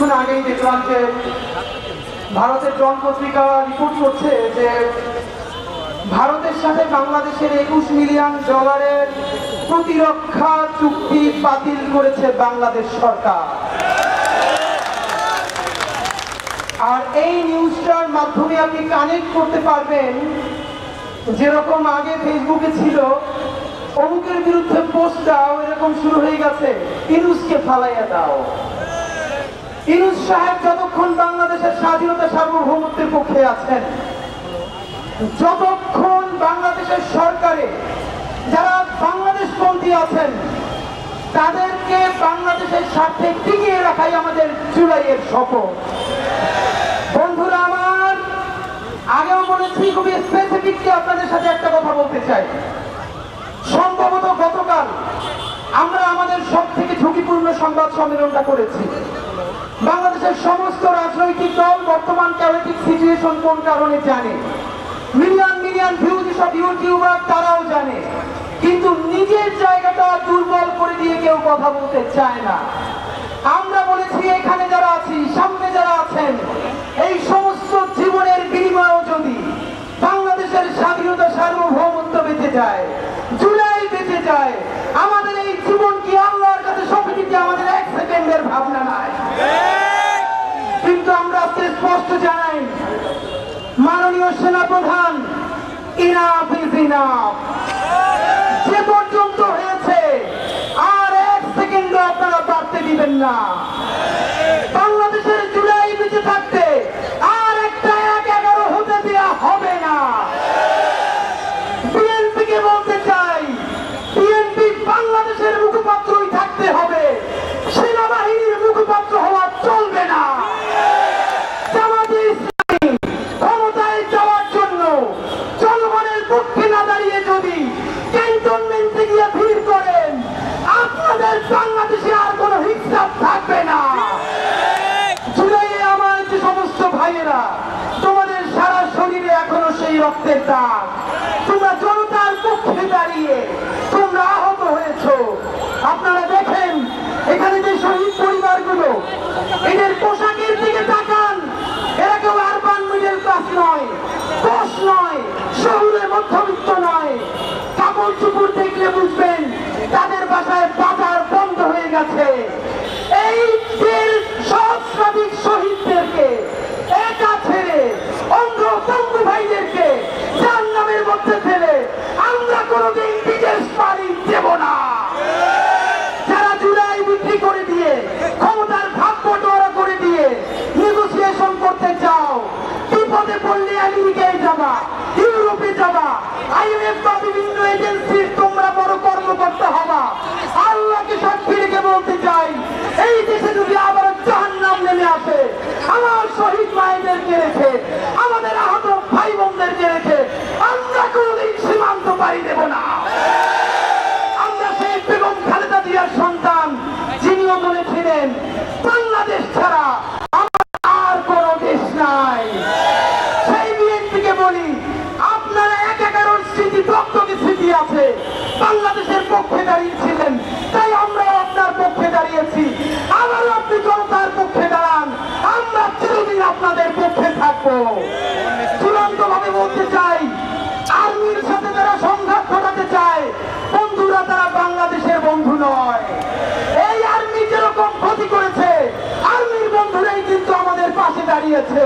কিছুক্ষণ আগেই দেখলাম যে ভারতের জন পত্রিকা রিপোর্ট করছে যে ভারতের সাথে বাংলাদেশের $21 মিলিয়ন প্রতিরক্ষা চুক্তি বাতিল করেছে বাংলাদেশ সরকার। আর এই নিউজটার মাধ্যমে আপনি কানেক্ট করতে পারবেন, যেরকম আগে ফেসবুকে ছিল অমুকের বিরুদ্ধে পোস্ট দাও, এরকম শুরু হয়ে গেছে ইউনূসকে ফালাইয়া দাও। ইউনূস সাহেব যতক্ষণ বাংলাদেশের স্বাধীনতা সার্বভৌমত্বের পক্ষে আছেন, যতক্ষণ বাংলাদেশের সরকারে যারা বাংলাদেশপন্থী আছেন তাদেরকে বাংলাদেশের স্বার্থে টিকিয়ে রাখাই আমাদের জুলাইয়ের শপথ। বন্ধুরা আমার, আগেও বলেছি, খুবই স্পেসিফিকলি আপনাদের সাথে একটা কথা বলতে চাই। সম্ভবত গতকাল আমরা আমাদের সব থেকে ঝুঁকিপূর্ণ সংবাদ সম্মেলনটা করেছি। বাংলাদেশের সমস্ত রাজনৈতিক দল বর্তমান ক্যাওয়েটিক সিচুয়েশন কোন কারণে জানে, মিলিয়ন মিলিয়ন ভিউজ সব ইউটিউবার তারাও জানে, কিন্তু নিজের জায়গাটা দুর্বল করে দিয়ে কেউ কথা বলতে চায় না। আমরা বলেছি এখানে যারা আছি, সামনে যারা আছেন, এই সমস্ত জীবনের বিনিময়েও যদি বাংলাদেশের স্বাধীনতা সার্বভৌমত্ব বেঁচে যায়, জুলাই বেঁচে যায়, আমাদের এই জীবন কি আল্লাহর কাছে সঁপে দিতে আমাদের 1 সেকেন্ডের ভাবনা নাই। কিন্তু আমরা আজকে স্পষ্ট জানাই, মাননীয় সেনাপ্রধান, ইনাফ ইজ ইনাফ। যে পর্যন্ত হয়েছে আর 1 সেকেন্ডও আপনারা বাড়তে দিবেন না। বাংলাদেশের জুলাই বেঁচে থাকতে আর একটা 1-11 হতে দেওয়া হবে না। বিএনপিকে বলতে চাই, বিএনপি বাংলাদেশের মুখপাত্রই থাকতে হবে, সেনাবাহিনীর মুখপাত্র হওয়া চলবে না। জামাতে ইসলামী ক্ষমতায় যাওয়ার জন্য জনগণের পক্ষে না দাঁড়িয়ে যদি ক্যান্টনমেন্টে গিয়ে ভিড় করেন, আপনাদের বাংলাদেশে আর কোনো হিসাব থাকবে না। জুলাইয়ে আমার যে সমস্ত ভাইয়েরা, তোমাদের সারা শরীরে এখনো সেই রক্তের দাগ, তোমরা জনতার পক্ষে দাঁড়িয়ে তোমরা আহত হয়েছ। আপনারা দেখেন এখানে যে শহীদ পরিবারগুলো, এদের পোশাকের দিকে তাকান, এরা কেউ আরবান মিডল ক্লাস নয়, দশ নয়, শহুরে মধ্যবিত্ত নয়। কাপড় চুপড় দেখলে বুঝবেন তাদের বাসায় বাজার বন্ধ হয়ে গেছে। এই সহস্রাধিক শহীদদেরকে একা ছেড়ে, অন্ধ বন্ধু ভাইদেরকে জাহান্নামের মধ্যে ফেলে আমরা কোনোদিন বিদেশ পাড়ি দেব না। যারা জুলাই বিক্রি করে দিয়ে, ক্ষমতার ভাগ বটোয়ারা করে দিয়ে নেগোসিয়েশন করতে চাও, বিপদে পড়লে আমেরিকায় যাবা, ইউরোপে যাবা, IMF বা বিভিন্ন এজেন্সির তোমরা বড় কর্মকর্তা হবা। আল্লাহকে সাক্ষী রেখে বলতে চাই, এই দেশে যদি আবার জাহান্নাম নেমে আসে, আমার শহীদ মায়েদেরকে রেখে, আমাদের আহত ভাই বোনদেরকে রেখে আমরা কোনোদিন সীমান্ত পাড়ি দেব না। আমরা সেই বেগম খালেদা জিয়ার সন্তান, যিনিও বলেছিলেন বাংলাদেশ ছাড়া আমার আর কোনো দেশ নাই। সেই বিএনপিকে বলি, আপনারা 1-11 স্মৃতি, রক্তকে স্মৃতি আছে, বাংলাদেশের পক্ষে দাঁড়িয়েছিলেন, তাই আমরা আপনার পক্ষে দাঁড়িয়েছি। আবারও আপনি জনতার পক্ষে দাঁড়ান, আমরা চিরদিন আপনাদের পক্ষে থাকবো। চূড়ান্ত ভাবে বলতে চাই, আর্মির সাথে যারা সংঘাত ঘটাতে চায়, বন্ধুরা তারা বাংলাদেশের বন্ধু নয়। এই আর্মি যেরকম ক্ষতি করেছে, আর্মির বন্ধুরাই কিন্তু আমাদের পাশে দাঁড়িয়েছে।